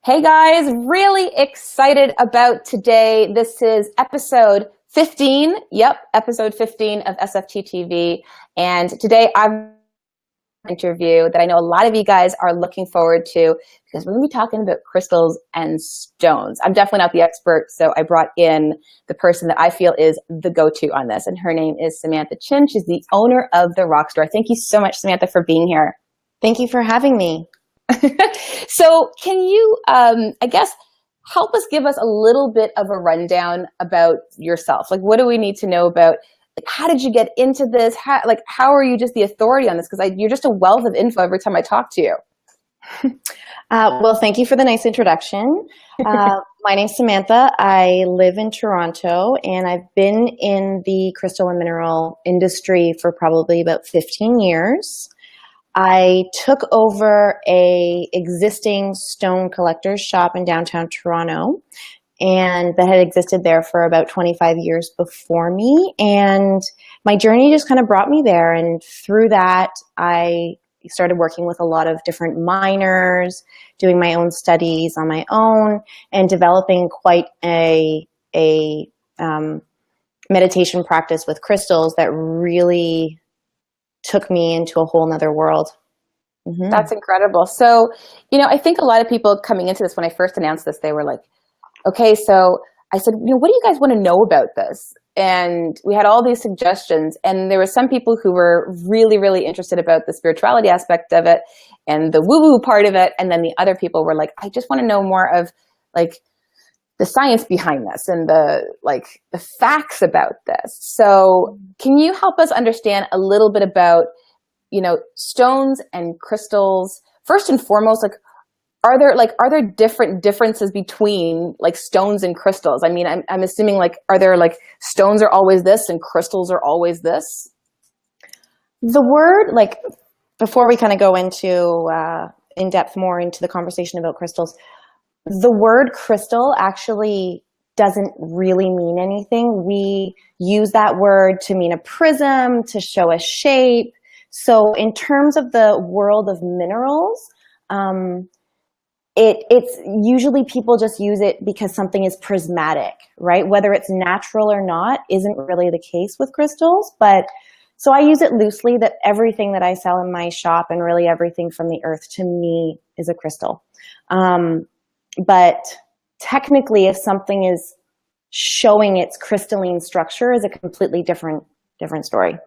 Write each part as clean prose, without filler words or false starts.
Hey guys, really excited about today. This is episode 15. Yep, episode 15 of SFT TV. And today I've got an interview that I know a lot of you guys are looking forward to because we're going to be talking about crystals and stones. I'm definitely not the expert, so I brought in the person that I feel is the go-to on this. And her name is Samantha Chin. She's the owner of the Rock Store. Thank you so much, Samantha, for being here. Thank you for having me. So can you, I guess, help us give us a little bit of a rundown about yourself? Like, what do we need to know about, like, how did you get into this? How are you just the authority on this? Because you're just a wealth of info every time I talk to you. Well, thank you for the nice introduction. My name's Samantha. I live in Toronto, and I've been in the crystal and mineral industry for probably about 15 years. I took over a existing stone collector's shop in downtown Toronto, and that had existed there for about 25 years before me. And my journey just kind of brought me there. And through that, I started working with a lot of different miners, doing my own studies on my own, and developing quite a meditation practice with crystals that really took me into a whole nother world. Mm-hmm. That's incredible. So, I think a lot of people coming into this, when I first announced this, they were like, okay, so I said, what do you guys want to know about this? And we had all these suggestions, and there were some people who were really, really interested about the spirituality aspect of it and the woo-woo part of it. And then the other people were like, I just want to know more of like the science behind this and the facts about this. So can you help us understand a little bit about, stones and crystals? First and foremost, are there differences between stones and crystals? I mean, I'm assuming are there stones are always this and crystals are always this? The word, before we kind of go into in depth more into the conversation about crystals, the word crystal actually doesn't really mean anything. We use that word to mean a prism, to show a shape. So in terms of the world of minerals, it's usually people just use it because something is prismatic, right? Whether it's natural or not isn't really the case with crystals. But so I use it loosely that everything that I sell in my shop and really everything from the earth to me is a crystal. But technically, if something is showing its crystalline structure, is a completely different story.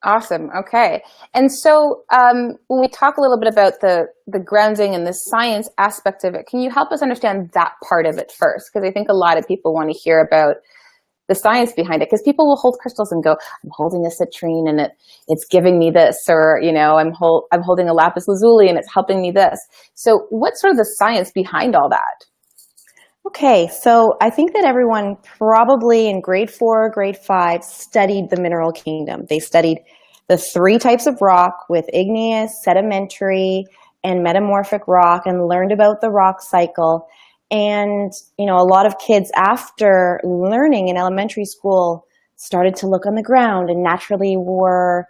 Awesome. Okay. And so when we talk a little bit about the grounding and the science aspect of it, can you help us understand that part of it first? Because I think a lot of people want to hear about the science behind it, because people will hold crystals and go, I'm holding a citrine and it's giving me this, or, I'm holding a lapis lazuli and it's helping me this. So what's sort of the science behind all that? Okay, so I think that everyone probably in grade 4 or grade 5 studied the mineral kingdom. They studied the 3 types of rock with igneous, sedimentary, and metamorphic rock, and learned about the rock cycle. And, a lot of kids after learning in elementary school started to look on the ground and naturally were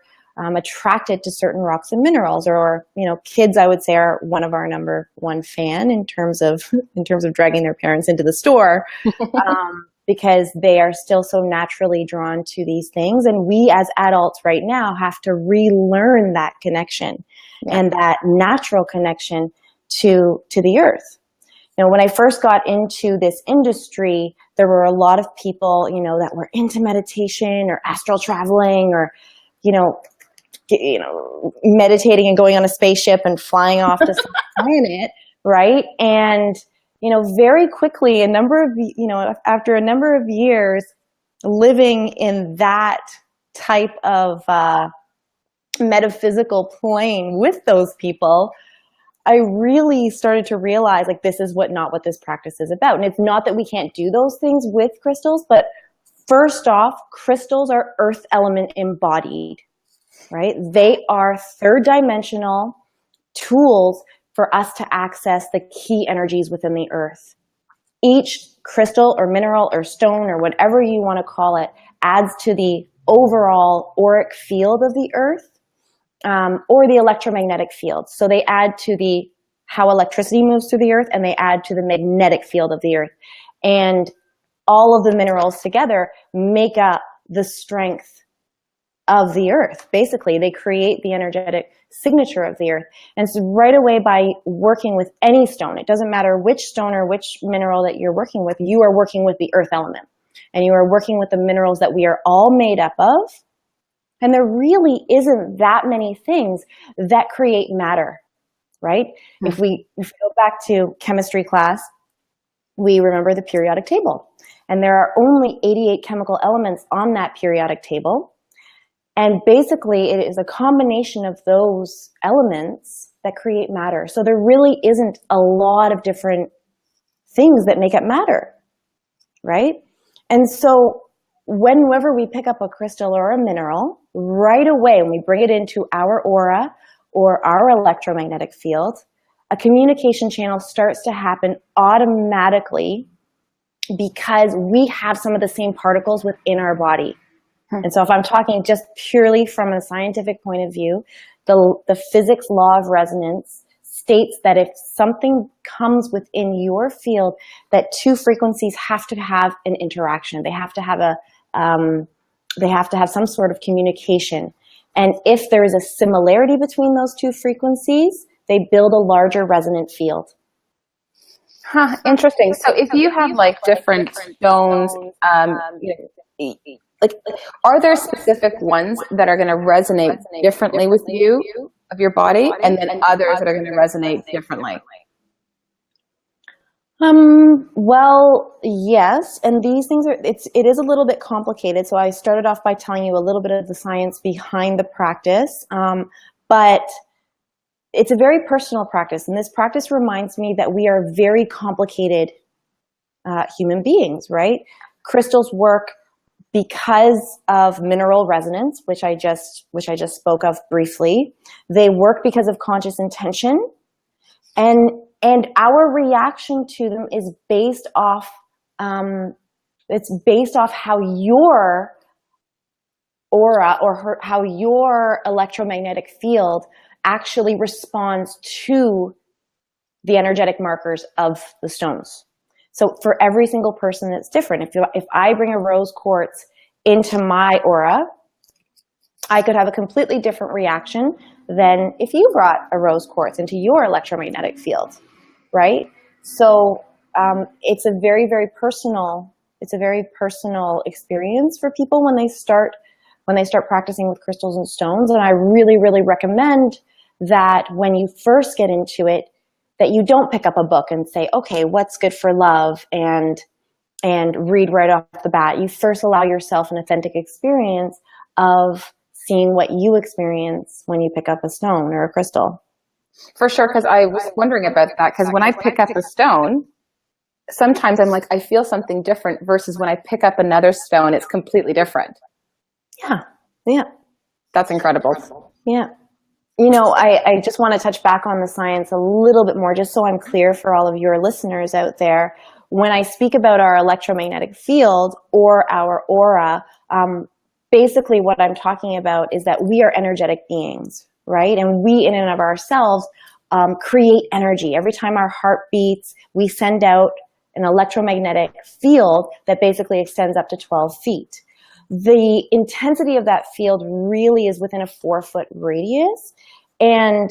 attracted to certain rocks and minerals, or kids, I would say, are one of our number one fan in terms of dragging their parents into the store, because they are still so naturally drawn to these things. And we as adults right now have to relearn that connection and that natural connection to the earth. When I first got into this industry, there were a lot of people, that were into meditation or astral traveling, or, meditating and going on a spaceship and flying off to some planet, right? And, very quickly, after a number of years living in that type of metaphysical plane with those people, I really started to realize this is not what this practice is about. And it's not that we can't do those things with crystals, but first off, crystals are earth element embodied, right? They are third dimensional tools for us to access the key energies within the earth. Each crystal or mineral or stone or whatever you want to call it adds to the overall auric field of the earth, or the electromagnetic field. So they add to the how electricity moves through the earth, and they add to the magnetic field of the earth. And all of the minerals together make up the strength of the earth. Basically, they create the energetic signature of the earth. And so right away, by working with any stone, it doesn't matter which stone or which mineral that you're working with, you are working with the earth element. And you are working with the minerals that we are all made up of. And there really isn't that many things that create matter, right? Mm-hmm. If we go back to chemistry class, we remember the periodic table. And there are only 88 chemical elements on that periodic table. And basically, it is a combination of those elements that create matter. So there really isn't a lot of different things that make up matter, right? And so whenever we pick up a crystal or a mineral, right away, when we bring it into our aura or our electromagnetic field, a communication channel starts to happen automatically because we have some of the same particles within our body. And so if I'm talking just purely from a scientific point of view, the physics law of resonance states that if something comes within your field, that two frequencies have to have an interaction. They have to have some sort of communication. And if there is a similarity between those two frequencies, they build a larger resonant field. Huh, interesting. So if you have like different stones, like, are there specific ones that are going to resonate differently with you, of your body, and then others that are going to resonate differently? Well, yes, and these things it is a little bit complicated. So I started off by telling you a little bit of the science behind the practice, but it's a very personal practice, and this practice reminds me that we are very complicated human beings, right? Crystals work because of mineral resonance, which I just spoke of briefly. They work because of conscious intention, and our reaction to them is based off how your aura or how your electromagnetic field actually responds to the energetic markers of the stones. So for every single person, it's different. If I bring a rose quartz into my aura, I could have a completely different reaction than if you brought a rose quartz into your electromagnetic field, right? So it's a very, very personal experience for people when they start practicing with crystals and stones. And I really, really recommend that when you first get into it, that you don't pick up a book and say, okay, what's good for love, and read right off the bat. You first allow yourself an authentic experience of seeing what you experience when you pick up a stone or a crystal. For sure, because I was wondering about that, because when I pick up a stone, sometimes I'm like, I feel something different, versus when I pick up another stone, it's completely different. Yeah. That's incredible. Yeah. You know, I just want to touch back on the science a little bit more, just so I'm clear for all of your listeners out there. When I speak about our electromagnetic field or our aura, basically what I'm talking about is that we are energetic beings, right? And we in and of ourselves create energy. Every time our heart beats, we send out an electromagnetic field that basically extends up to 12 feet. The intensity of that field really is within a 4-foot radius. And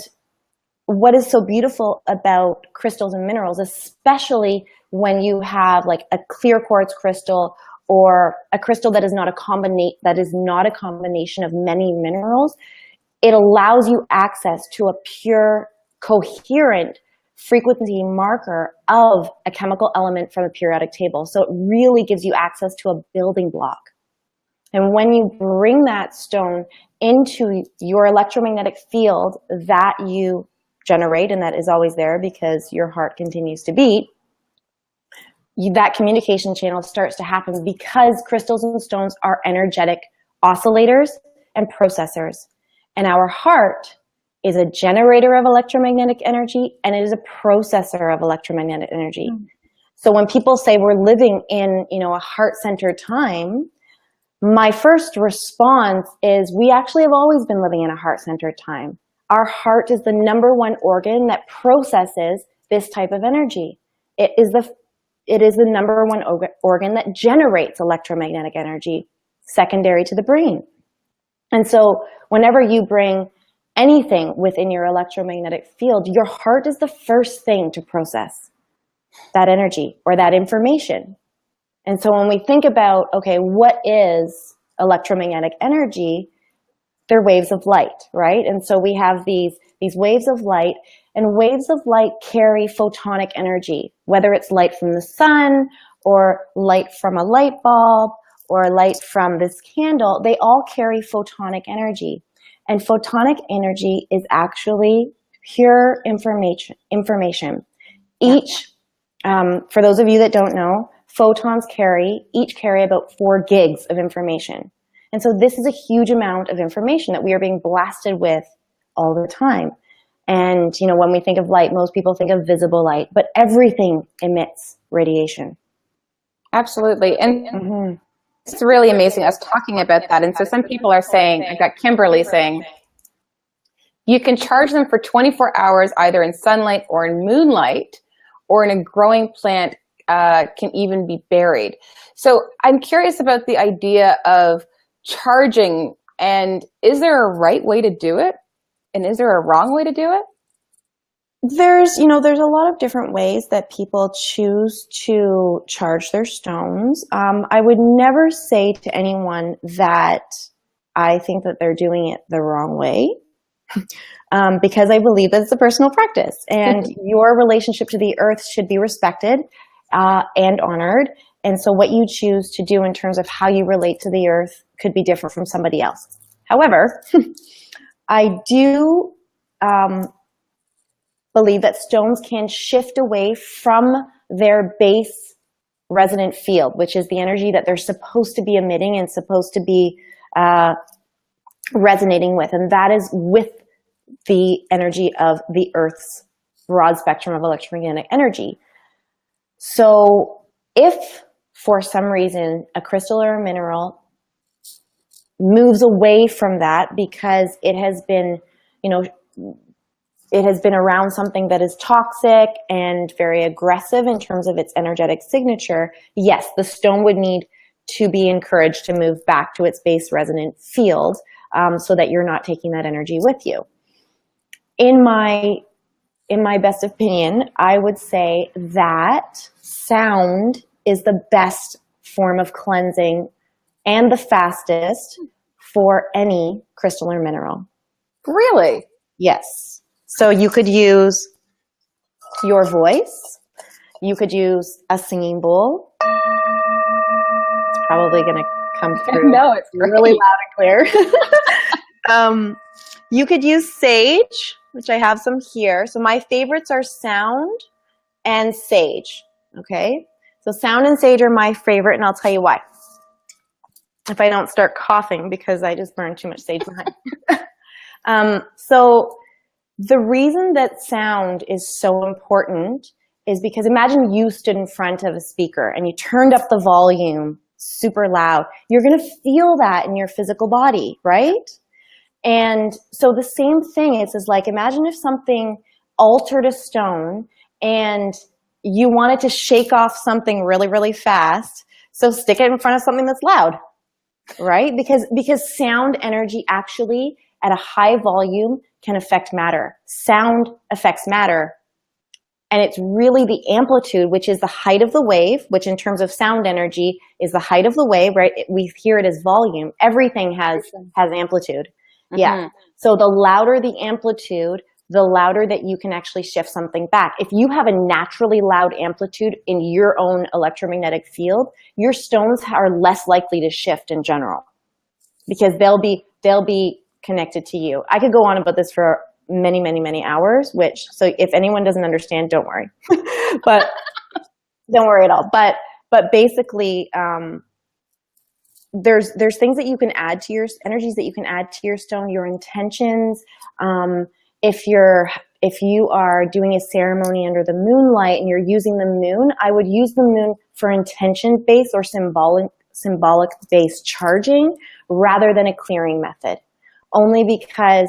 what is so beautiful about crystals and minerals, especially when you have like a clear quartz crystal or a crystal that is not a combination of many minerals, it allows you access to a pure, coherent frequency marker of a chemical element from the periodic table. So it really gives you access to a building block. And when you bring that stone into your electromagnetic field that you generate, and that is always there because your heart continues to beat, that communication channel starts to happen because crystals and stones are energetic oscillators and processors. And our heart is a generator of electromagnetic energy, and it is a processor of electromagnetic energy. So when people say we're living in, a heart-centered time, my first response is we actually have always been living in a heart-centered time. our heart is the #1 organ that processes this type of energy. It is the #1 organ that generates electromagnetic energy, secondary to the brain. And so whenever you bring anything within your electromagnetic field, your heart is the first thing to process that energy or that information. And so when we think about, okay, what is electromagnetic energy? They're waves of light, right? And so we have these waves of light, and waves of light carry photonic energy, whether it's light from the sun or light from a light bulb or light from this candle. They all carry photonic energy. And photonic energy is actually pure information. Each, for those of you that don't know, photons each carry about 4 gigs of information. And so this is a huge amount of information that we are being blasted with all the time. And, you know, when we think of light, most people think of visible light, but everything emits radiation. Absolutely. And it's really amazing us talking about that. And so some people are saying, I've got Kimberly saying, you can charge them for 24 hours either in sunlight or in moonlight, or in a growing plant can even be buried. So I'm curious about the idea of charging, and is there a right way to do it? And is there a wrong way to do it? There's a lot of different ways that people choose to charge their stones. I would never say to anyone that I think that they're doing it the wrong way, because I believe that it's a personal practice, and your relationship to the earth should be respected and honored. And so what you choose to do in terms of how you relate to the earth could be different from somebody else. However, I do believe that stones can shift away from their base resonant field, which is the energy that they're supposed to be emitting and supposed to be resonating with. And that is with the energy of the Earth's broad spectrum of electromagnetic energy. So if for some reason a crystal or a mineral moves away from that because it has been, it has been around something that is toxic and very aggressive in terms of its energetic signature, yes, the stone would need to be encouraged to move back to its base resonant field so that you're not taking that energy with you. In my best opinion, I would say that sound is the best form of cleansing and the fastest for any crystal or mineral. Really? Yes. So you could use your voice. You could use a singing bowl. It's probably going to come through. No, it's really loud and clear. You could use sage, which I have some here. So my favorites are sound and sage. Okay. So sound and sage are my favorite, and I'll tell you why. If I don't start coughing because I just burned too much sage behind. So the reason that sound is so important is because imagine you stood in front of a speaker and you turned up the volume super loud. You're going to feel that in your physical body, right? And so the same thing is like, imagine if something altered a stone and you wanted to shake off something really, really fast. So stick it in front of something that's loud, right? Because sound energy actually at a high volume can affect matter. Sound affects matter. And it's really the amplitude, which is the height of the wave, which in terms of sound energy is the height of the wave, right? We hear it as volume. Everything has amplitude. Yeah. So the louder the amplitude, the louder that you can actually shift something back. If you have a naturally loud amplitude in your own electromagnetic field, your stones are less likely to shift in general because they'll be connected to you. I could go on about this for many, many, many hours, so if anyone doesn't understand, don't worry. But don't worry at all. But basically, there's things that you can add to your energies that you can add to your stone, your intentions. If you are doing a ceremony under the moonlight and you're using the moon, I would use the moon for intention-based or symbolic-based charging rather than a clearing method. Only because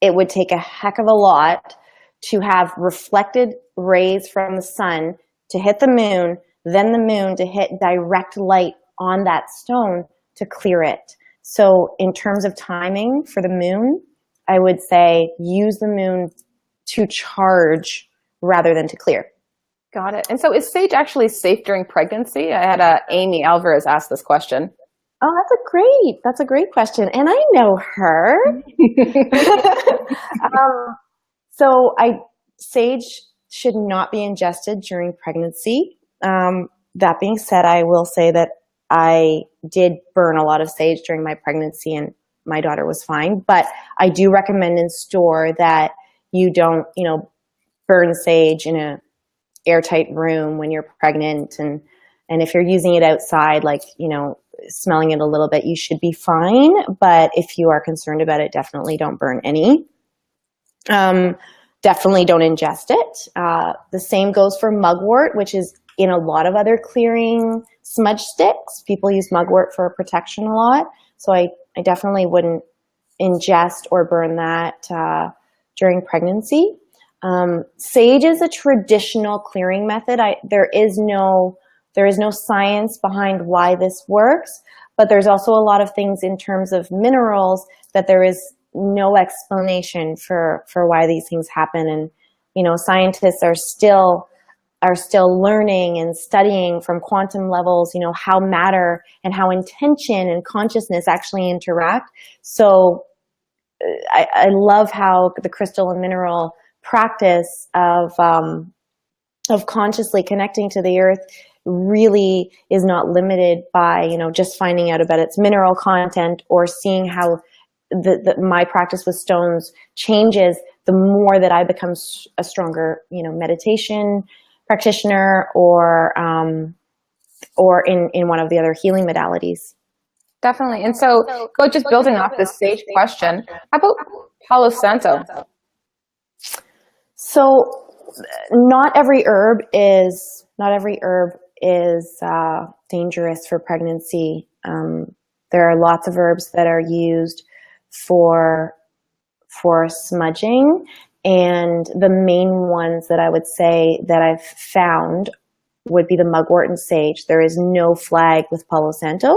it would take a heck of a lot to have reflected rays from the sun to hit the moon, then the moon to hit direct light on that stone to clear it. So in terms of timing for the moon, I would say use the moon to charge rather than to clear. Got it. And so is sage actually safe during pregnancy? I had Amy Alvarez ask this question. Oh, that's a great question. And I know her. Sage should not be ingested during pregnancy. That being said, I will say that I did burn a lot of sage during my pregnancy and my daughter was fine, but I do recommend in store that you don't, burn sage in a airtight room when you're pregnant. And if you're using it outside, smelling it a little bit, you should be fine. But if you are concerned about it, definitely don't burn any. Definitely don't ingest it. The same goes for mugwort, which is in a lot of other clearing smudge sticks. People use mugwort for protection a lot. So I definitely wouldn't ingest or burn that during pregnancy. Sage is a traditional clearing method. There is no science behind why this works, but there's also a lot of things in terms of minerals that there is no explanation for why these things happen. And, scientists are still learning and studying from quantum levels, how matter and how intention and consciousness actually interact. So I love how the crystal and mineral practice of consciously connecting to the earth really is not limited by, just finding out about its mineral content or seeing how my practice with stones changes the more that I become a stronger, meditation practitioner or in one of the other healing modalities. Definitely. And so just building off this sage question, how about Palo Santo? So not every herb is dangerous for pregnancy. There are lots of herbs that are used for smudging, and the main ones that I would say that I've found would be the mugwort and sage. There is no flag with Palo Santo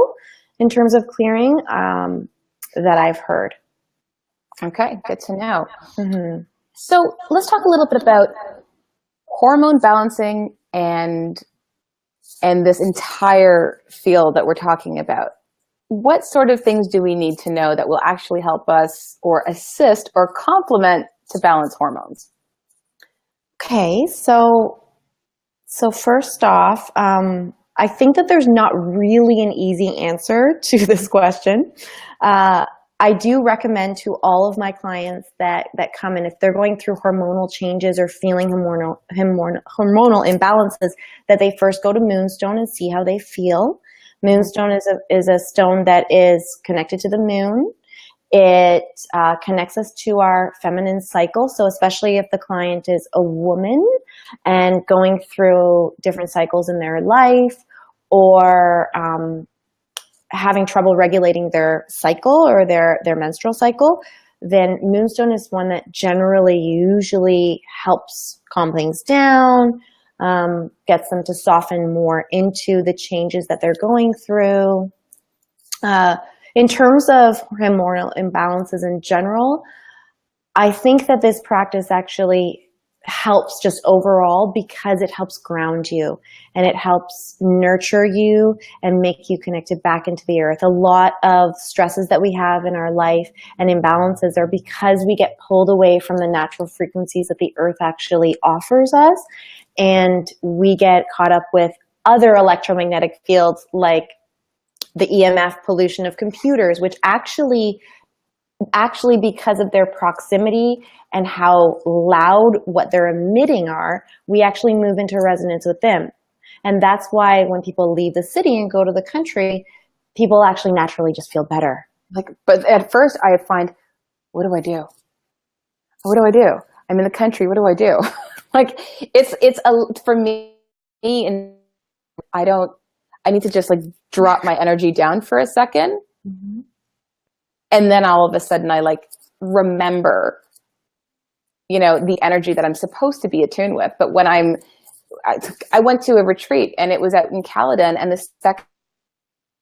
in terms of clearing that I've heard. Okay, good to know. Mm-hmm. So let's talk a little bit about hormone balancing and this entire field that we're talking about. What sort of things do we need to know that will actually help us or assist or complement to balance hormones? Okay, so first off, I think that there's not really an easy answer to this question. I do recommend to all of my clients that come in, if they're going through hormonal changes or feeling hormonal imbalances, that they first go to Moonstone and see how they feel. Moonstone is a stone that is connected to the moon. It connects us to our feminine cycle. So especially if the client is a woman and going through different cycles in their life, or having trouble regulating their cycle or their menstrual cycle, then Moonstone is one that usually helps calm things down, gets them to soften more into the changes that they're going through. In terms of hormonal imbalances in general, I think that this practice actually helps just overall because it helps ground you and it helps nurture you and make you connected back into the earth. A lot of stresses that we have in our life and imbalances are because we get pulled away from the natural frequencies that the earth actually offers us, and we get caught up with other electromagnetic fields like the EMF pollution of computers, which actually because of their proximity and how loud what they're emitting are, we actually move into resonance with them. And that's why when people leave the city and go to the country, people actually naturally just feel better. But at first I find, what do I do? What do I do? I'm in the country. What do I do? For me, and I need to just drop my energy down for a second. Mm-hmm. And then all of a sudden I remember the energy that I'm supposed to be attuned with. But when I went to a retreat and it was out in Caledon, and the second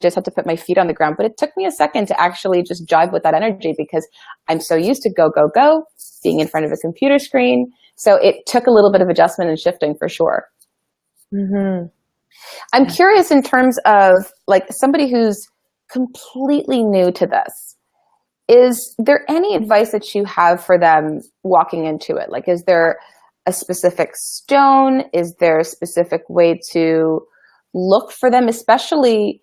just had to put my feet on the ground, but it took me a second to actually just jive with that energy, because I'm so used to go, go, go, being in front of a computer screen. So it took a little bit of adjustment and shifting for sure. Mm-hmm. I'm curious in terms of like somebody who's completely new to this. Is there any advice that you have for them walking into it? Like, is there a specific stone? Is there a specific way to look for them? Especially,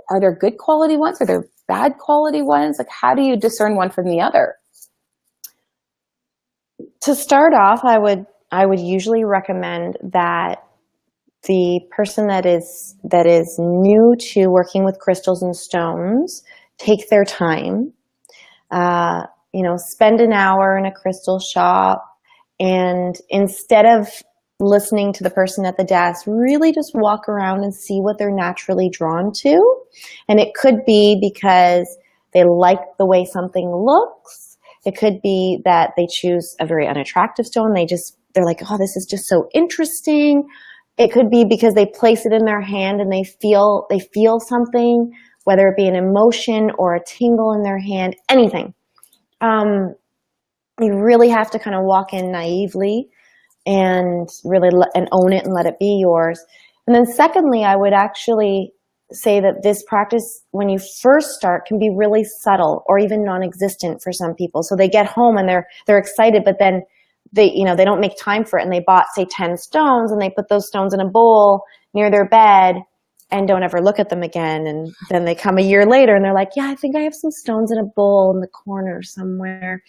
are there good quality ones? Are there bad quality ones? Like, how do you discern one from the other? To start off, I would usually recommend that the person that is new to working with crystals and stones take their time. Spend an hour in a crystal shop, and instead of listening to the person at the desk, really just walk around and see what they're naturally drawn to. And it could be because they like the way something looks. It could be that they choose a very unattractive stone. They're like, oh, this is just so interesting. It could be because they place it in their hand and they feel something, whether it be an emotion or a tingle in their hand, anything. You really have to kind of walk in naively and really and own it and let it be yours. And then secondly, I would actually say that this practice, when you first start, can be really subtle or even non-existent for some people. So they get home and they're excited, but then they don't make time for it, and they bought, say, 10 stones, and they put those stones in a bowl near their bed and don't ever look at them again. And then they come a year later and they're like, yeah, I think I have some stones in a bowl in the corner somewhere.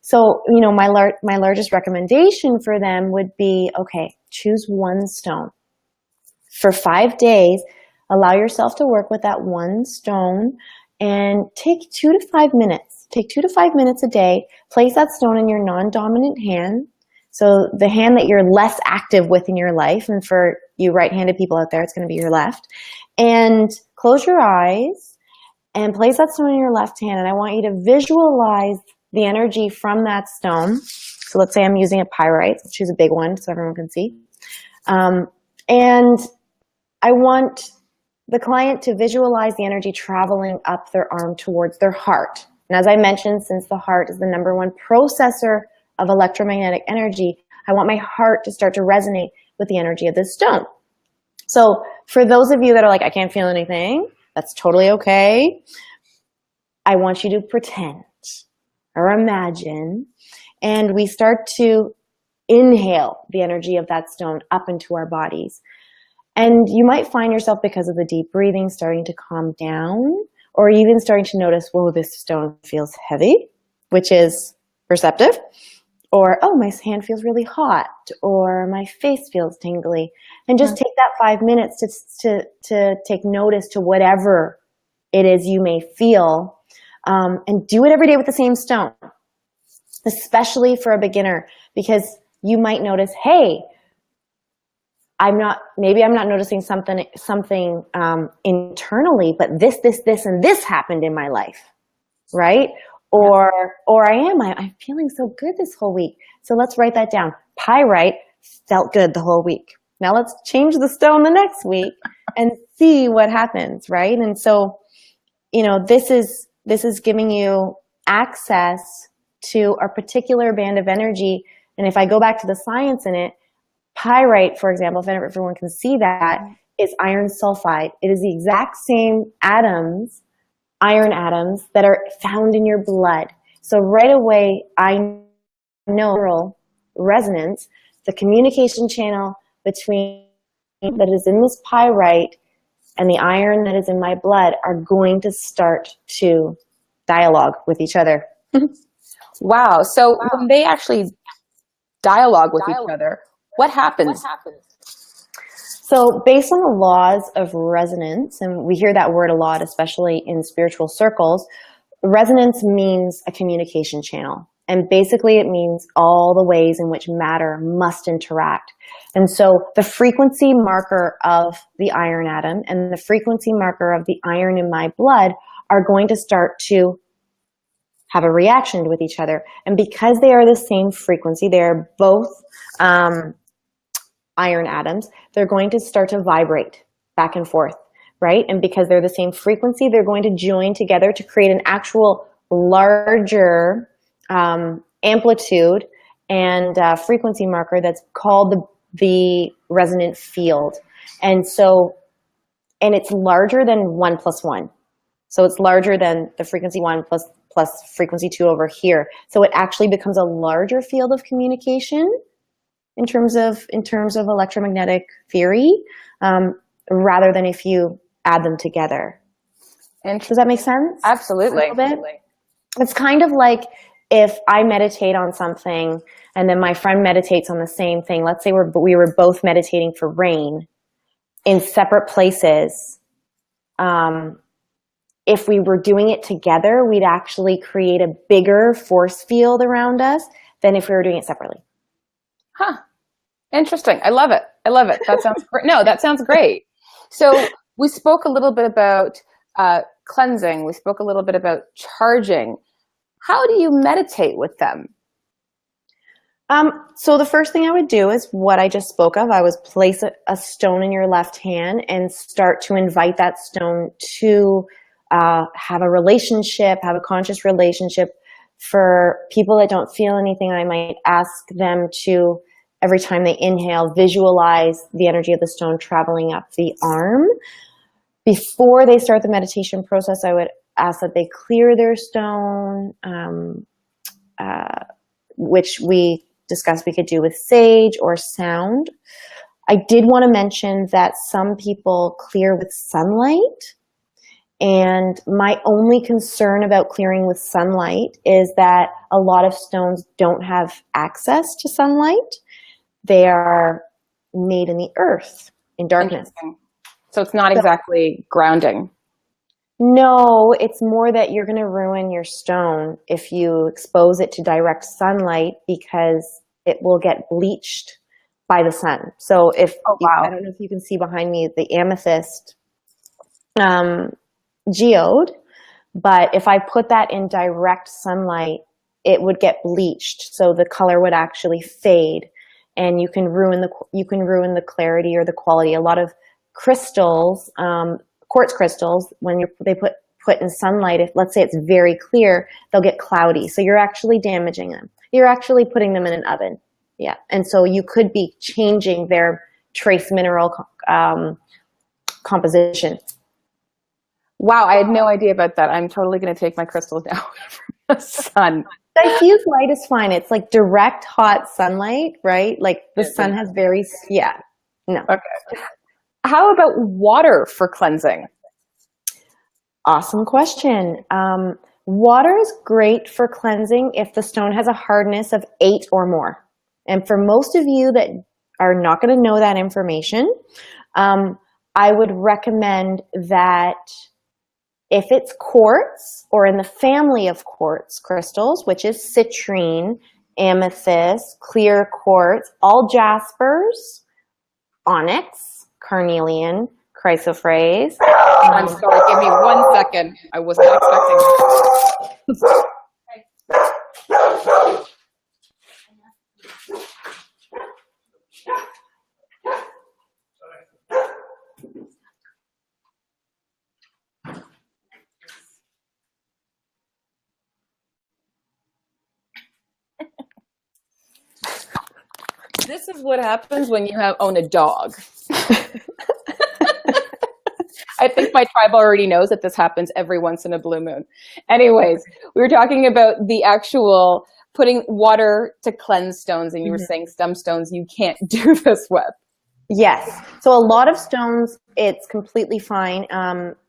So my largest recommendation for them would be, okay, choose one stone. For 5 days, allow yourself to work with that one stone and take 2 to 5 minutes. Take 2 to 5 minutes a day. Place that stone in your non-dominant hand. So the hand that you're less active with in your life, and for you right-handed people out there, it's going to be your left. And close your eyes and place that stone in your left hand. And I want you to visualize the energy from that stone. So let's say I'm using a pyrite. Let's choose a big one so everyone can see. And I want the client to visualize the energy traveling up their arm towards their heart. And as I mentioned, since the heart is the #1 processor of electromagnetic energy, I want my heart to start to resonate with the energy of this stone. So for those of you that are like, I can't feel anything, that's totally okay. I want you to pretend or imagine, and we start to inhale the energy of that stone up into our bodies. And you might find yourself, because of the deep breathing, starting to calm down, or even starting to notice, whoa, this stone feels heavy, which is perceptive. Or, oh, my hand feels really hot, or my face feels tingly. And just take that 5 minutes to take notice to whatever it is you may feel, and do it every day with the same stone, especially for a beginner, because you might notice, hey, maybe I'm not noticing something internally, but this, and this happened in my life, right? Or I'm feeling so good this whole week. So let's write that down. Pyrite felt good the whole week. Now let's change the stone the next week and see what happens, right? And so, this is giving you access to a particular band of energy. And if I go back to the science in it, pyrite, for example, if everyone can see that, is iron sulfide. It is the exact same atoms, iron atoms, that are found in your blood. So right away, I know resonance, the communication channel between that is in this pyrite and the iron that is in my blood are going to start to dialogue with each other. Wow. So when they actually dialogue with each other, what happens? So based on the laws of resonance, and we hear that word a lot, especially in spiritual circles, resonance means a communication channel. And basically it means all the ways in which matter must interact. And so the frequency marker of the iron atom and the frequency marker of the iron in my blood are going to start to have a reaction with each other. And because they are the same frequency, they're both iron atoms, they're going to start to vibrate back and forth, right? And because they're the same frequency, they're going to join together to create an actual larger amplitude and frequency marker that's called the resonant field. And so, and it's larger than 1 + 1. So it's larger than the frequency 1 plus frequency 2 over here. So it actually becomes a larger field of communication in terms of electromagnetic theory, rather than if you add them together. Does that make sense? Absolutely. A little bit? It's kind of like if I meditate on something and then my friend meditates on the same thing. Let's say we were both meditating for rain in separate places. If we were doing it together, we'd actually create a bigger force field around us than if we were doing it separately. Huh. Interesting. I love it. I love it. That sounds great. No, that sounds great. So we spoke a little bit about cleansing. We spoke a little bit about charging. How do you meditate with them? So the first thing I would do is what I just spoke of. I would place a stone in your left hand and start to invite that stone to have a relationship, have a conscious relationship. For people that don't feel anything, I might ask them to, every time they inhale, visualize the energy of the stone traveling up the arm. Before they start the meditation process, I would ask that they clear their stone, which we discussed we could do with sage or sound. I did want to mention that some people clear with sunlight. And my only concern about clearing with sunlight is that a lot of stones don't have access to sunlight. They are made in the earth, in darkness. So it's not exactly grounding. No, it's more that you're going to ruin your stone if you expose it to direct sunlight, because it will get bleached by the sun. So if, I don't know if you can see behind me the amethyst geode, but if I put that in direct sunlight, it would get bleached. So the color would actually fade, and you can ruin the clarity or the quality. A lot of crystals, quartz crystals, when they put in sunlight, if let's say it's very clear, they'll get cloudy. So you're actually damaging them. You're actually putting them in an oven. Yeah, and so you could be changing their trace mineral composition. Wow, I had no idea about that. I'm totally going to take my crystals now from the sun. Diffuse light is fine. It's like direct hot sunlight, right? Like the sun has very, no. Okay. How about water for cleansing? Awesome question. Water is great for cleansing if the stone has a hardness of 8 or more. And for most of you that are not going to know that information, I would recommend that if it's quartz or in the family of quartz crystals, which is citrine, amethyst, clear quartz, all jaspers, onyx, carnelian, chrysoprase. I'm sorry, give me 1 second. I was not expecting that. This is what happens when you own a dog. I think my tribe already knows that this happens every once in a blue moon. Anyways, we were talking about the actual putting water to cleanse stones, and you were saying some stones you can't do this with. Yes. So a lot of stones, it's completely fine.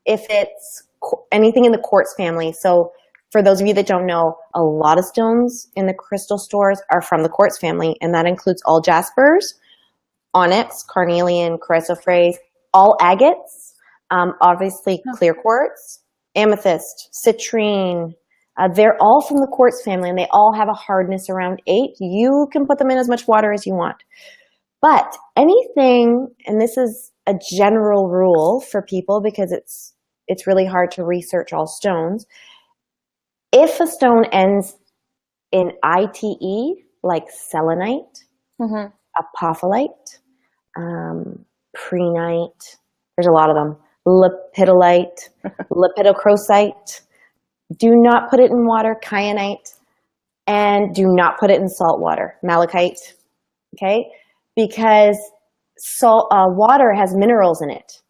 If it's anything in the quartz family. So for those of you that don't know, a lot of stones in the crystal stores are from the quartz family, and that includes all jaspers, onyx, carnelian, chrysoprase, all agates, obviously clear quartz, amethyst, citrine. They're all from the quartz family, and they all have a hardness around 8. You can put them in as much water as you want. But anything, and this is a general rule for people because it's really hard to research all stones, If a stone ends in ITE, like selenite, apophyllite, prehnite, there's a lot of them, lepidolite, lepidocrosite, do not put it in water, kyanite, and do not put it in salt water, malachite, okay? Because water has minerals in it.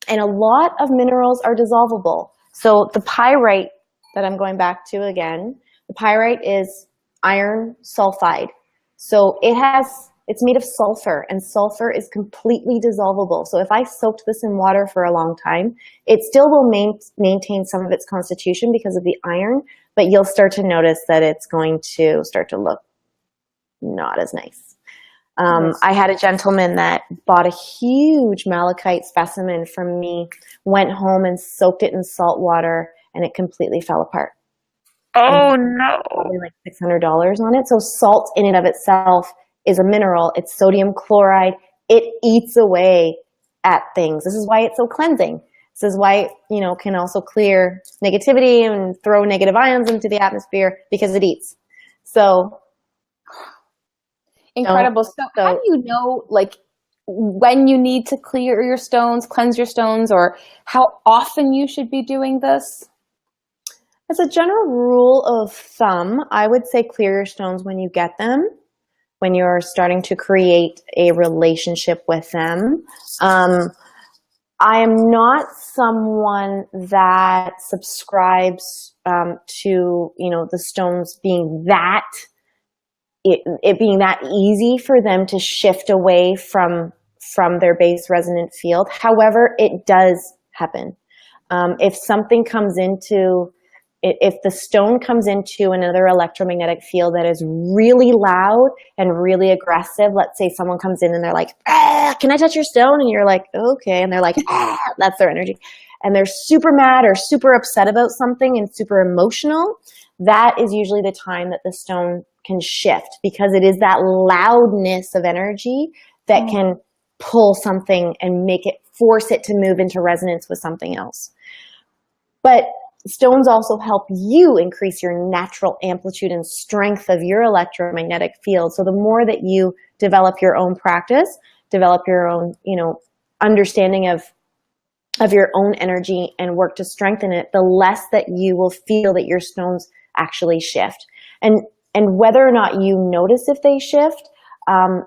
And a lot of minerals are dissolvable. So the pyrite that I'm going back to again, the pyrite is iron sulfide. So it's made of sulfur, and sulfur is completely dissolvable. So if I soaked this in water for a long time, it still will maintain some of its constitution because of the iron, but you'll start to notice that it's going to start to look not as nice. I had a gentleman that bought a huge malachite specimen from me, went home and soaked it in salt water, and it completely fell apart. Oh, no. Probably like $600 on it. So salt in and of itself is a mineral. It's sodium chloride. It eats away at things. This is why it's so cleansing. This is why it, can also clear negativity and throw negative ions into the atmosphere because it eats. So incredible. So how do you know, like, when you need to clear your stones, cleanse your stones, or how often you should be doing this? As a general rule of thumb, I would say clear your stones when you get them, when you're starting to create a relationship with them. I am not someone that subscribes to, the stones being it being that easy for them to shift away from their base resonant field. However, it does happen. If the stone comes into another electromagnetic field that is really loud and really aggressive, let's say someone comes in and they're like, can I touch your stone? And you're like, okay. And they're like, that's their energy. And they're super mad or super upset about something and super emotional. That is usually the time that the stone can shift, because it is that loudness of energy that can pull something and force it to move into resonance with something else. But stones also help you increase your natural amplitude and strength of your electromagnetic field. So the more that you develop your own practice, develop your own, understanding of your own energy and work to strengthen it, the less that you will feel that your stones actually shift. And whether or not you notice if they shift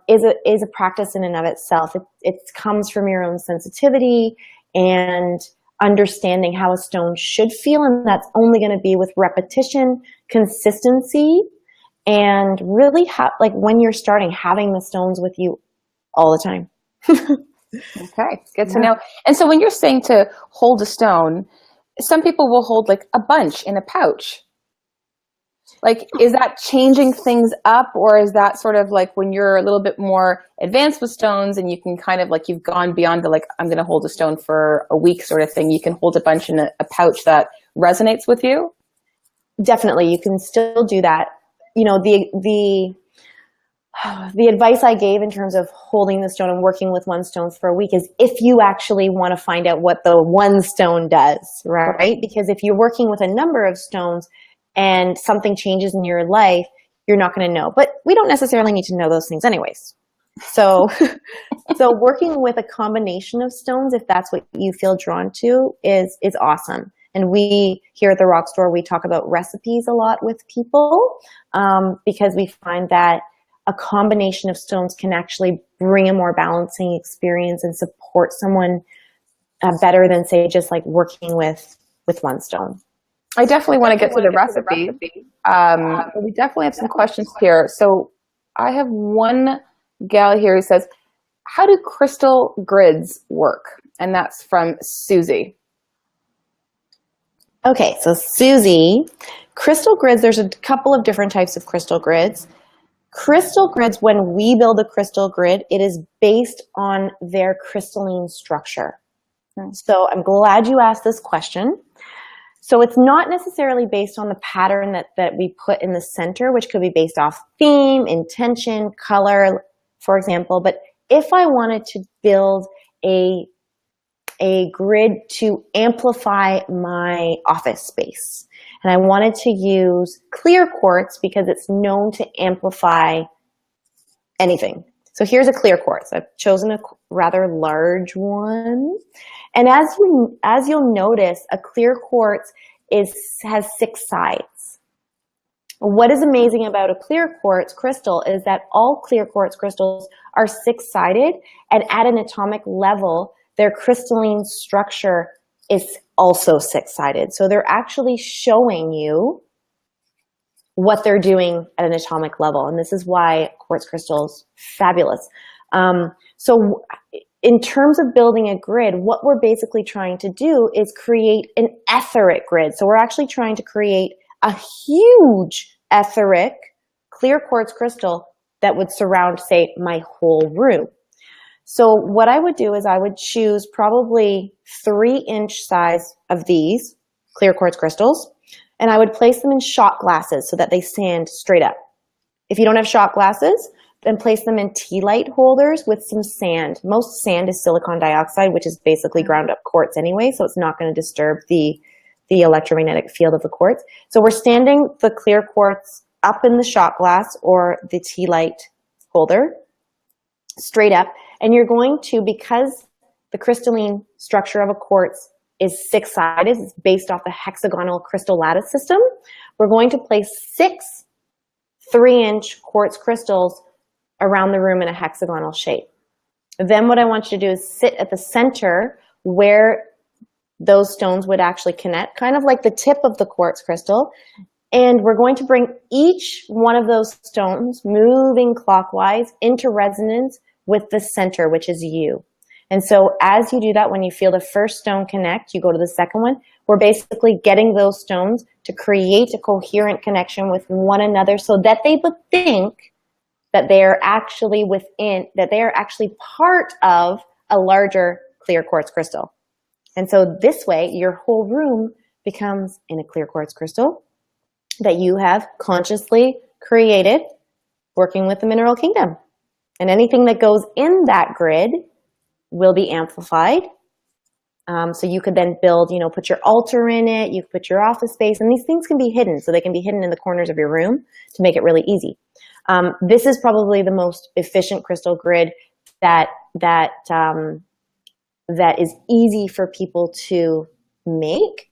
is a practice in and of itself. It comes from your own sensitivity and understanding how a stone should feel, and that's only going to be with repetition, consistency, and really when you're starting, having the stones with you all the time. Okay, good to know. And so when you're saying to hold a stone, some people will hold like a bunch in a pouch. Like, is that changing things up, or is that sort of like when you're a little bit more advanced with stones and you can kind of like, you've gone beyond the, like, I'm going to hold a stone for a week sort of thing, you can hold a bunch in a pouch that resonates with you? Definitely. You can still do that. The advice I gave in terms of holding the stone and working with one stone for a week is if you actually want to find out what the one stone does, right? Because if you're working with a number of stones, and something changes in your life, you're not going to know. But we don't necessarily need to know those things anyways. So working with a combination of stones, if that's what you feel drawn to, is awesome. And we here at the Rock Store, we talk about recipes a lot with people because we find that a combination of stones can actually bring a more balancing experience and support someone better than, say, just like working with one stone. I definitely want to get to the recipe. We definitely have some questions here. So I have one gal here who says, how do crystal grids work? And that's from Susie. Okay, so Susie, crystal grids, there's a couple of different types of crystal grids. Crystal grids, when we build a crystal grid, it is based on their crystalline structure. So I'm glad you asked this question. So it's not necessarily based on the pattern that we put in the center, which could be based off theme, intention, color, for example. But if I wanted to build a a grid to amplify my office space. And I wanted to use clear quartz because it's known to amplify anything. So here's a clear quartz. I've chosen a rather large one. And as you'll notice, a clear quartz has 6 sides. What is amazing about a clear quartz crystal is that all clear quartz crystals are 6-sided, and at an atomic level, their crystalline structure is also 6-sided. So they're actually showing you what they're doing at an atomic level. And this is why quartz crystals fabulous. So in terms of building a grid, what we're basically trying to do is create an etheric grid. So we're actually trying to create a huge etheric clear quartz crystal that would surround, say, my whole room. So what I would do is I would choose probably 3-inch size of these clear quartz crystals, and I would place them in shot glasses so that they stand straight up. If you don't have shot glasses, then place them in tea light holders with some sand. Most sand is silicon dioxide, which is basically ground up quartz anyway, so it's not going to disturb the electromagnetic field of the quartz. So we're standing the clear quartz up in the shot glass or the tea light holder, straight up, and you're going to, because the crystalline structure of a quartz is 6-sided, it's based off the hexagonal crystal lattice system, we're going to place 6 3-inch quartz crystals around the room in a hexagonal shape. Then what I want you to do is sit at the center where those stones would actually connect, kind of like the tip of the quartz crystal. And we're going to bring each one of those stones moving clockwise into resonance with the center, which is you. And so as you do that, when you feel the first stone connect, you go to the second one. We're basically getting those stones to create a coherent connection with one another so that they would think that they are actually part of a larger clear quartz crystal. And so this way, your whole room becomes in a clear quartz crystal that you have consciously created working with the mineral kingdom. And anything that goes in that grid will be amplified. So you could then build, put your altar in it, you put your office space, and these things can be hidden. So they can be hidden in the corners of your room to make it really easy. This is probably the most efficient crystal grid that is easy for people to make.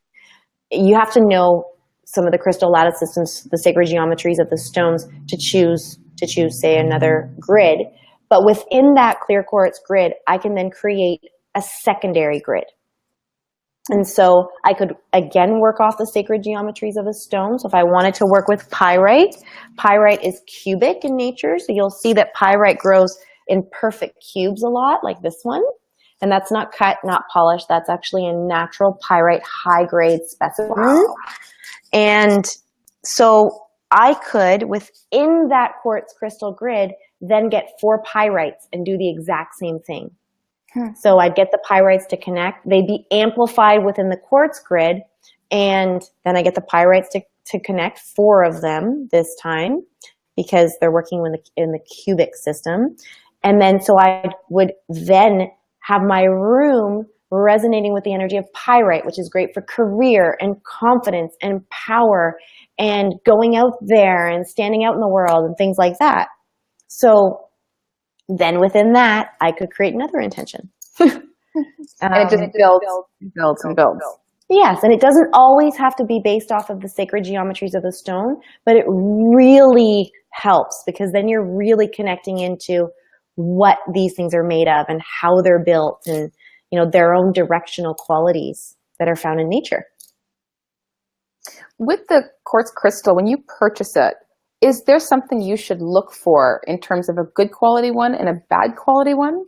You have to know some of the crystal lattice systems, the sacred geometries of the stones to choose, say, another grid. But within that clear quartz grid, I can then create a secondary grid. And so I could, again, work off the sacred geometries of a stone. So if I wanted to work with pyrite, pyrite is cubic in nature. So you'll see that pyrite grows in perfect cubes a lot, like this one. And that's not cut, not polished. That's actually a natural pyrite high-grade specimen. Wow. And so I could, within that quartz crystal grid, then get 4 pyrites and do the exact same thing. So I'd get the pyrites to connect. They'd be amplified within the quartz grid, and then I get the pyrites to connect, 4 of them this time, because they're working in the cubic system. And then so I would then have my room resonating with the energy of pyrite, which is great for career and confidence and power and going out there and standing out in the world and things like that. So then within that, I could create another intention. And it just builds and builds. Yes, and it doesn't always have to be based off of the sacred geometries of the stone, but it really helps because then you're really connecting into what these things are made of and how they're built and their own directional qualities that are found in nature. With the quartz crystal, when you purchase it, is there something you should look for in terms of a good quality one and a bad quality one?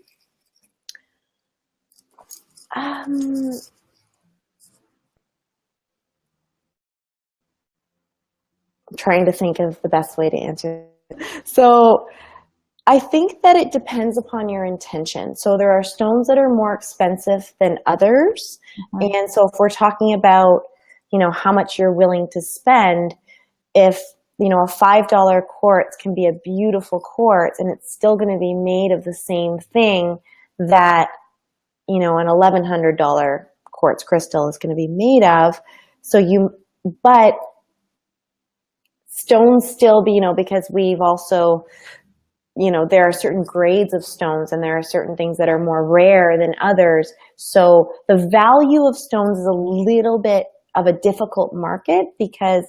I'm trying to think of the best way to answer. So I think that it depends upon your intention. So there are stones that are more expensive than others. Mm-hmm. And so if we're talking about, how much you're willing to spend, if a $5 quartz can be a beautiful quartz and it's still going to be made of the same thing that an $1,100 quartz crystal is going to be made of. But stones still be, because we've also, there are certain grades of stones and there are certain things that are more rare than others. So the value of stones is a little bit of a difficult market because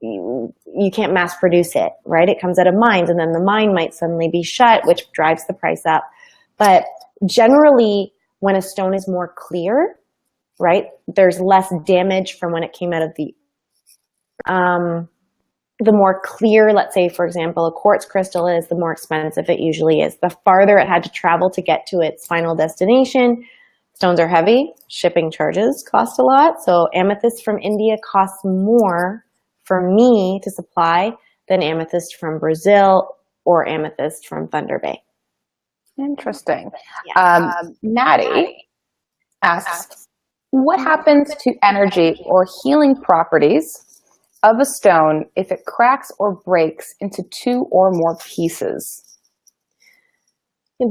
you can't mass produce it, right? It comes out of mines, and then the mine might suddenly be shut, which drives the price up. But generally, when a stone is more clear, right, there's less damage from when it came out of the more clear, let's say, for example, a quartz crystal is, the more expensive it usually is. The farther it had to travel to get to its final destination. Stones are heavy. Shipping charges cost a lot. So amethyst from India costs more for me to supply than amethyst from Brazil or amethyst from Thunder Bay. Interesting. Yeah. Maddie asks, what happens to energy or healing properties of a stone if it cracks or breaks into 2 or more pieces?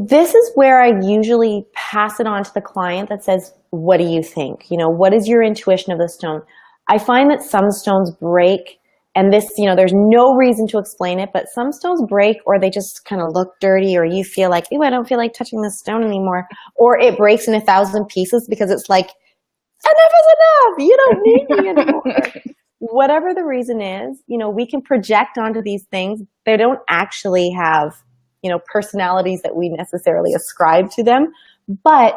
This is where I usually pass it on to the client that says, what do you think? What is your intuition of the stone? I find that some stones break, and this, there's no reason to explain it, but some stones break, or they just kind of look dirty, or you feel like, ew, I don't feel like touching this stone anymore. Or it breaks in 1,000 pieces because it's like, enough is enough. You don't need me anymore. Whatever the reason is, we can project onto these things. They don't actually have, personalities that we necessarily ascribe to them, but,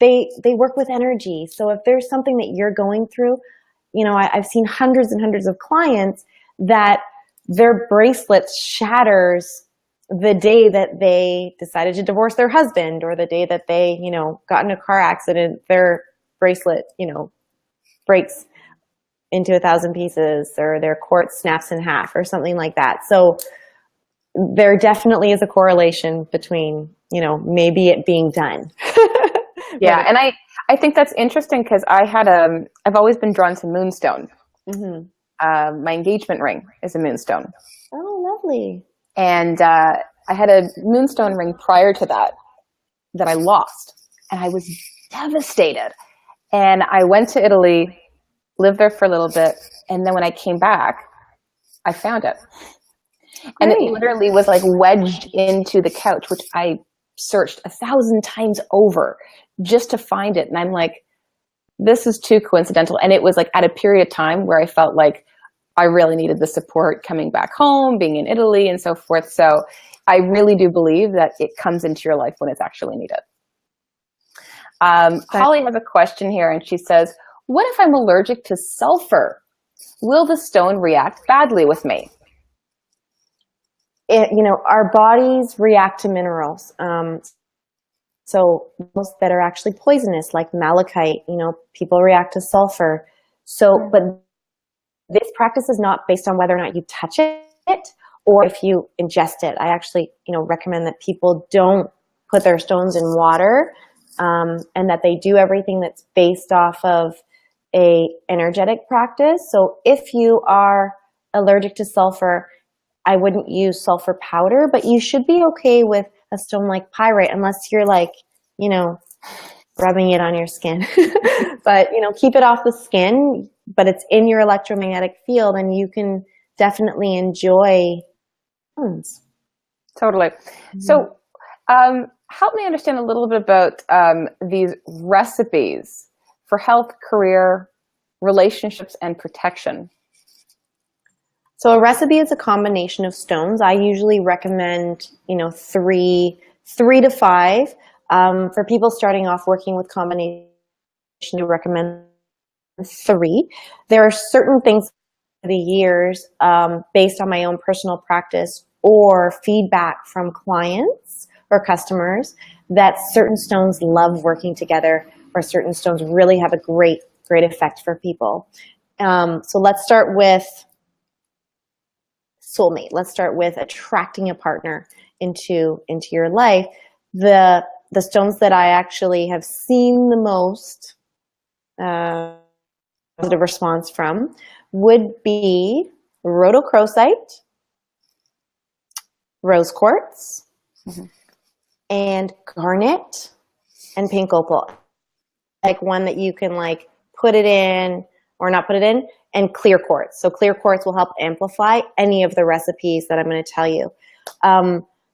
they work with energy. So if there's something that you're going through, I've seen hundreds and hundreds of clients that their bracelet shatters the day that they decided to divorce their husband, or the day that they, got in a car accident, their bracelet, breaks into 1,000 pieces, or their quartz snaps in half, or something like that. So there definitely is a correlation between, maybe it being done. Yeah, and I think that's interesting because I've always been drawn to moonstone. Mm-hmm. My engagement ring is a moonstone. Oh, lovely. And I had a moonstone ring prior to that I lost, and I was devastated. And I went to Italy, lived there for a little bit, and then when I came back, I found it. And it literally was like wedged into the couch, which I searched 1,000 times over just to find it. And I'm like, this is too coincidental. And it was like at a period of time where I felt like I really needed the support coming back home, being in Italy and so forth. So I really do believe that it comes into your life when it's actually needed. Holly has a question here, and she says, what if I'm allergic to sulfur? Will the stone react badly with me? Our bodies react to minerals. So most that are actually poisonous, like malachite, people react to sulfur. So, but this practice is not based on whether or not you touch it or if you ingest it. I actually, recommend that people don't put their stones in water, and that they do everything that's based off of a energetic practice. So if you are allergic to sulfur, I wouldn't use sulfur powder, but you should be okay with a stone like pyrite, unless you're like, rubbing it on your skin. But, keep it off the skin, but it's in your electromagnetic field, and you can definitely enjoy stones. Totally. Mm-hmm. So help me understand a little bit about these recipes for health, career, relationships, and protection. So a recipe is a combination of stones. I usually recommend, 3 to 5. For people starting off working with combination, I recommend 3. There are certain things over the years, based on my own personal practice or feedback from clients or customers, that certain stones love working together, or certain stones really have a great effect for people. So let's start with soulmate. Let's start with attracting a partner into your life. The stones that I actually have seen the most positive response from would be rhodochrosite, rose quartz, mm-hmm. and garnet and pink opal, like one that you can like put it in or not put it in, and clear quartz. So clear quartz will help amplify any of the recipes that I'm going to tell you.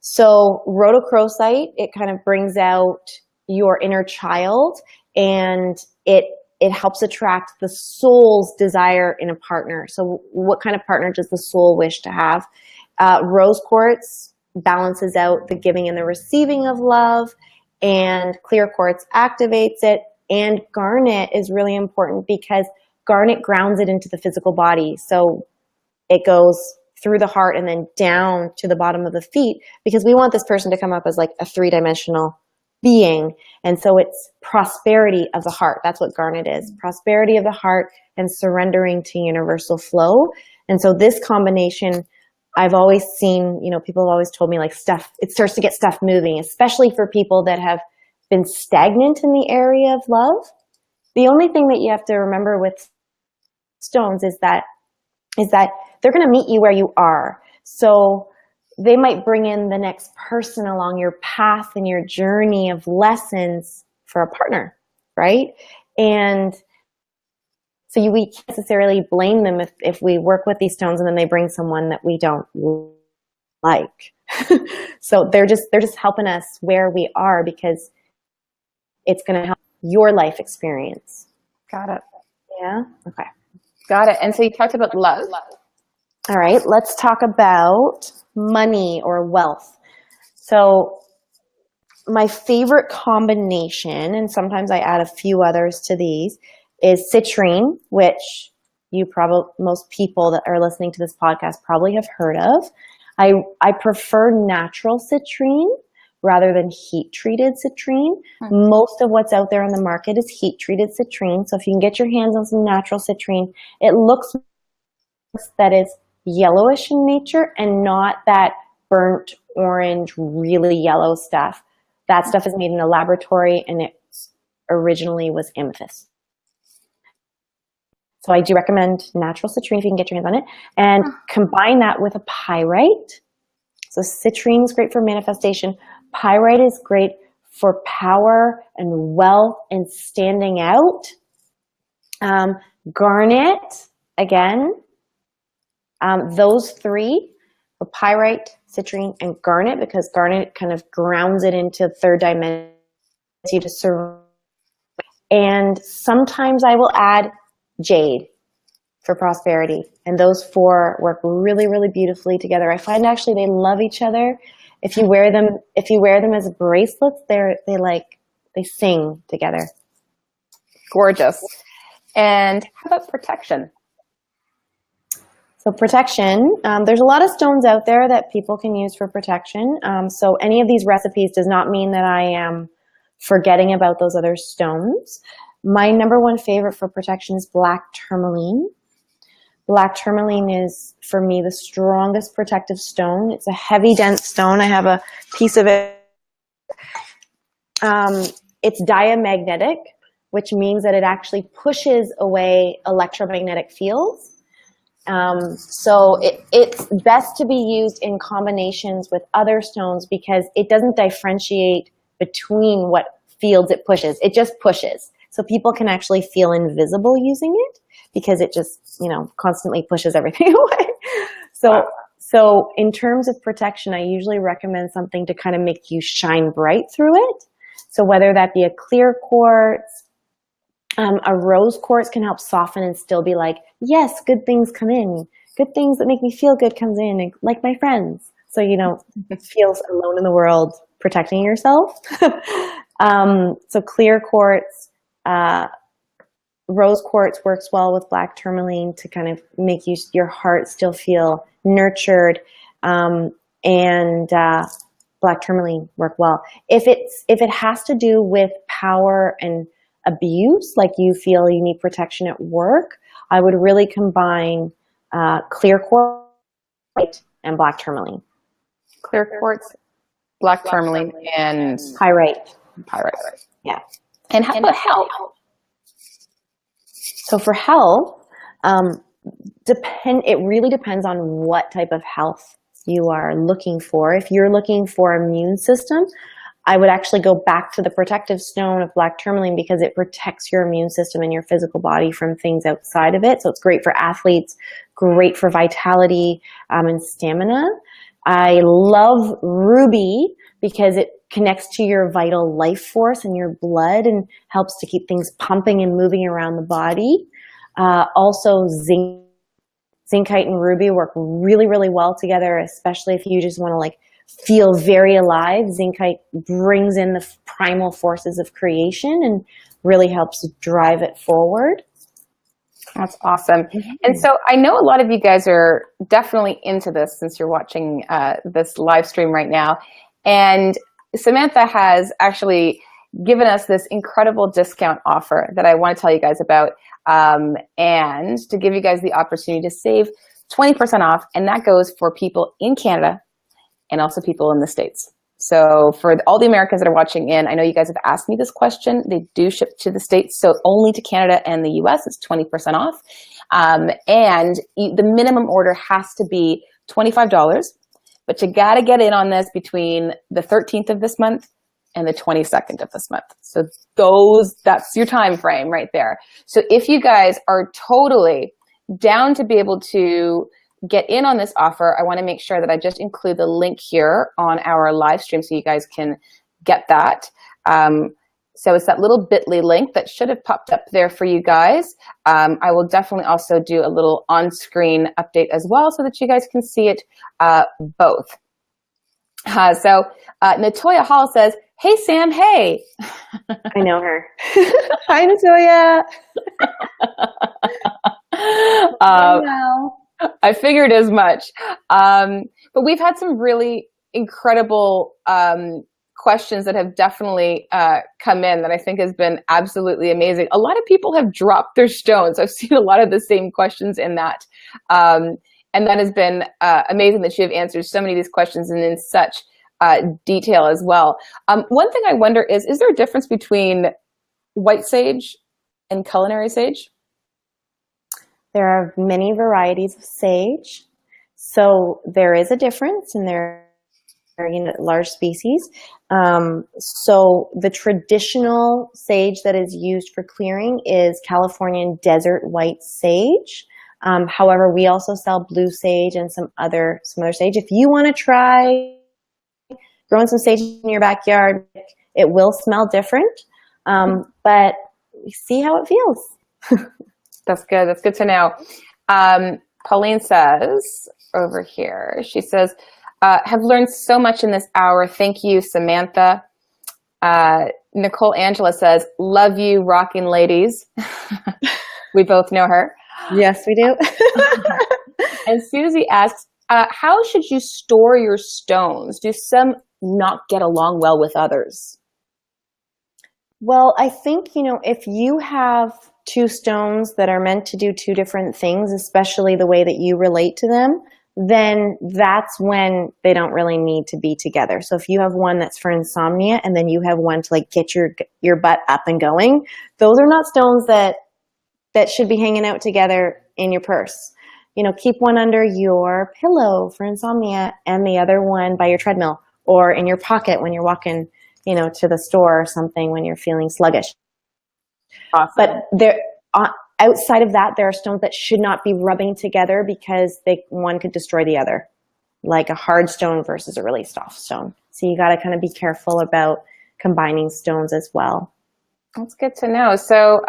So rhodochrosite, it kind of brings out your inner child, and it helps attract the soul's desire in a partner. So what kind of partner does the soul wish to have? Rose quartz balances out the giving and the receiving of love, and clear quartz activates it. And garnet is really important because garnet grounds it into the physical body. So it goes through the heart and then down to the bottom of the feet, because we want this person to come up as like a three-dimensional being. And so it's prosperity of the heart. That's what garnet is. Prosperity of the heart and surrendering to universal flow. And so this combination, I've always seen, you know, people have always told me like stuff, it starts to get stuff moving, especially for people that have been stagnant in the area of love. The only thing that you have to remember with stones is that they're going to meet you where you are. So they might bring in the next person along your path and your journey of lessons for a partner, right? And so we can't necessarily blame them if we work with these stones and then they bring someone that we don't like. So they're just helping us where we are, because it's going to help your life experience. Got it. Yeah? Okay. Got it. And so you talked about love. All right, let's talk about money or wealth. So my favorite combination, and sometimes I add a few others to these, is citrine, which most people that are listening to this podcast probably have heard of. I prefer natural citrine rather than heat-treated citrine. Most of what's out there on the market is heat-treated citrine. So if you can get your hands on some natural citrine, it looks that is yellowish in nature and not that burnt orange, really yellow stuff. That stuff is made in a laboratory, and it originally was amethyst. So I do recommend natural citrine if you can get your hands on it, and combine that with a pyrite. So citrine is great for manifestation. Pyrite is great for power and wealth and standing out. Garnet, again, those three, the pyrite, citrine, and garnet, because garnet kind of grounds it into third dimension. You to surround. And sometimes I will add jade for prosperity, and those four work really, really beautifully together. I find actually they love each other. If you wear them as bracelets, they sing together. Gorgeous. And how about protection? So protection, there's a lot of stones out there that people can use for protection. So any of these recipes does not mean that I am forgetting about those other stones. My number one favorite for protection is black tourmaline. Black tourmaline is, for me, the strongest protective stone. It's a heavy, dense stone. I have a piece of it. It's diamagnetic, which means that it actually pushes away electromagnetic fields. So it's best to be used in combinations with other stones because it doesn't differentiate between what fields it pushes. It just pushes. So people can actually feel invisible using it because it just, constantly pushes everything away. So in terms of protection, I usually recommend something to kind of make you shine bright through it. So whether that be a clear quartz, a rose quartz can help soften and still be like, yes, good things come in. Good things that make me feel good comes in, like my friends. So you don't feel alone in the world protecting yourself. So clear quartz, rose quartz works well with black tourmaline to kind of make your heart still feel nurtured, and black tourmaline work well. If it has to do with power and abuse, like you feel you need protection at work, I would really combine clear quartz and black tourmaline. Clear quartz, black tourmaline, and pyrite. Pyrite. Yeah. And how about health? So for health, it really depends on what type of health you are looking for. If you're looking for immune system, I would actually go back to the protective stone of black tourmaline because it protects your immune system and your physical body from things outside of it. So it's great for athletes, great for vitality and stamina. I love ruby because it connects to your vital life force and your blood and helps to keep things pumping and moving around the body. Also, zincite and ruby work really, really well together, especially if you just want to like feel very alive. Zincite brings in the primal forces of creation and really helps drive it forward. That's awesome. And so I know a lot of you guys are definitely into this since you're watching this live stream right now. And Samantha has actually given us this incredible discount offer that I want to tell you guys about, and to give you guys the opportunity to save 20% off. And that goes for people in Canada and also people in the States. So for all the Americans that are watching in, I know you guys have asked me this question. They do ship to the States, so only to Canada and the US is 20% off. And the minimum order has to be $25, but you got to get in on this between the 13th of this month and the 22nd of this month. So that's your time frame right there. So if you guys are totally down to be able to get in on this offer, I want to make sure that I just include the link here on our live stream so you guys can get that. So it's that little bit.ly link that should have popped up there for you guys. I will definitely also do a little on-screen update as well so that you guys can see it both. So Natoya Hall says, "Hey Sam, hey." I know her. Hi Natoya. I figured as much. But we've had some really incredible questions that have definitely come in that I think has been absolutely amazing. A lot of people have dropped their stones. I've seen a lot of the same questions in that. And that has been amazing that you have answered so many of these questions and in such detail as well. One thing I wonder is there a difference between white sage and culinary sage? There are many varieties of sage, so there is a difference, and they're large species. So the traditional sage that is used for clearing is Californian desert white sage. However, we also sell blue sage and some other sage. If you want to try growing some sage in your backyard, it will smell different, but see how it feels. That's good. That's good to know. Pauline says over here, she says, have learned so much in this hour. Thank you, Samantha. Nicole Angela says, love you, rockin' ladies. We both know her. Yes, we do. And Susie asks, how should you store your stones? Do some not get along well with others? Well, I think, if you have two stones that are meant to do two different things, especially the way that you relate to them, then that's when they don't really need to be together. So if you have one that's for insomnia and then you have one to like get your butt up and going, those are not stones that should be hanging out together in your purse. Keep one under your pillow for insomnia and the other one by your treadmill or in your pocket when you're walking, to the store or something when you're feeling sluggish. Awesome. But outside of that, there are stones that should not be rubbing together because one could destroy the other, like a hard stone versus a really soft stone. So you got to kind of be careful about combining stones as well. That's good to know. So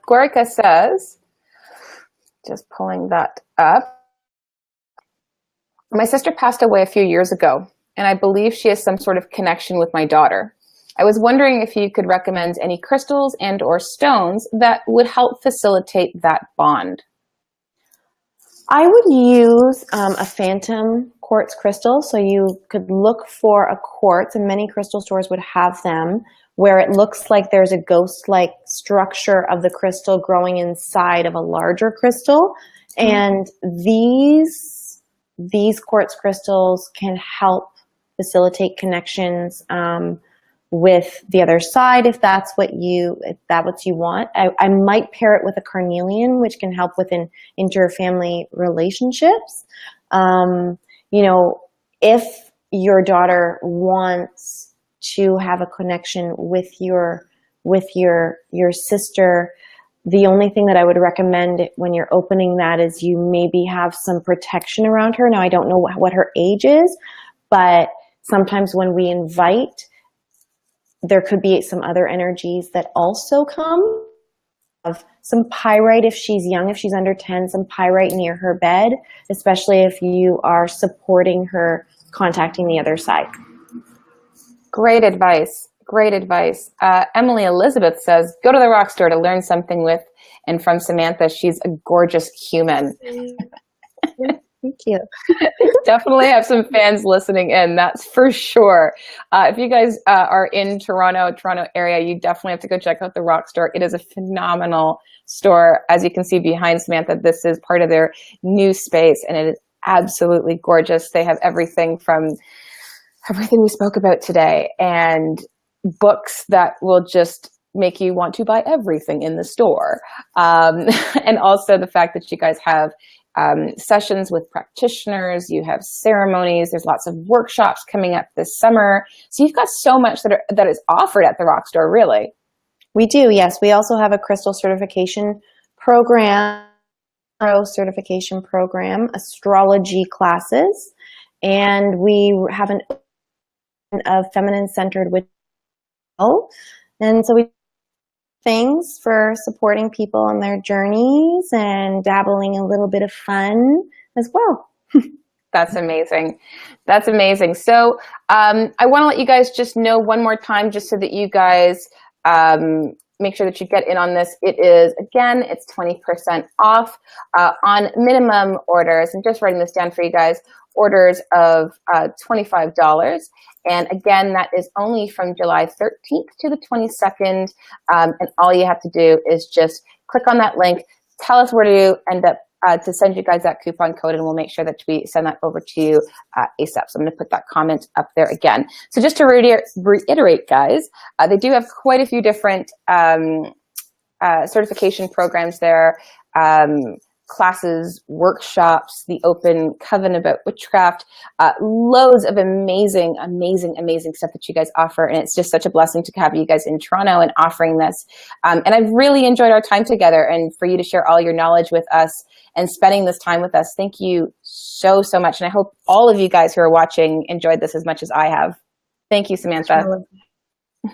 Gorika says, just pulling that up, my sister passed away a few years ago, and I believe she has some sort of connection with my daughter. I was wondering if you could recommend any crystals and or stones that would help facilitate that bond. I would use a phantom quartz crystal. So you could look for a quartz, and many crystal stores would have them, where it looks like there's a ghost-like structure of the crystal growing inside of a larger crystal. And these quartz crystals can help facilitate connections with the other side, if that's what you want. I might pair it with a carnelian, which can help with interfamily relationships. If your daughter wants to have a connection with your sister. The only thing that I would recommend when you're opening that is you maybe have some protection around her. Now, I don't know what her age is, but sometimes when we invite, there could be some other energies that also come. Of some pyrite if she's young, if she's under 10, some pyrite near her bed, especially if you are supporting her contacting the other side. Great advice. Great advice. Emily Elizabeth says, go to the rock store to learn something with and from Samantha. She's a gorgeous human. Thank you. Definitely have some fans listening in, that's for sure. If you guys are in Toronto area, you definitely have to go check out the Rock Store. It is a phenomenal store. As you can see behind Samantha, this is part of their new space, and it is absolutely gorgeous. They have everything from everything we spoke about today, and books that will just make you want to buy everything in the store. And also the fact that you guys have sessions with practitioners, you have ceremonies, there's lots of workshops coming up this summer. So you've got so much that is offered at the Rock Store, really. We do, yes. We also have a crystal certification program, astrology classes, and we have an of feminine centered with, and so we things for supporting people on their journeys and dabbling a little bit of fun as well. That's amazing. That's amazing. So I want to let you guys just know one more time, just so that you guys make sure that you get in on this. It is, again, it's 20% off on minimum orders. I'm just writing this down for you guys. Orders of $25. And again, that is only from July 13th to the 22nd. And all you have to do is just click on that link, tell us where to end up to send you guys that coupon code, and we'll make sure that we send that over to you ASAP. So I'm going to put that comment up there again. So just to reiterate, guys, they do have quite a few different certification programs there. Classes, workshops, the open coven about witchcraft, loads of amazing stuff that you guys offer. And it's just such a blessing to have you guys in Toronto and offering this. And I've really enjoyed our time together, and for you to share all your knowledge with us and spending this time with us. Thank you so much. And I hope all of you guys who are watching enjoyed this as much as I have. Thank you, Samantha.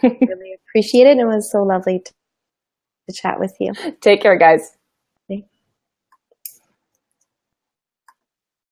Really appreciate it. It was so lovely to chat with you. Take care, guys.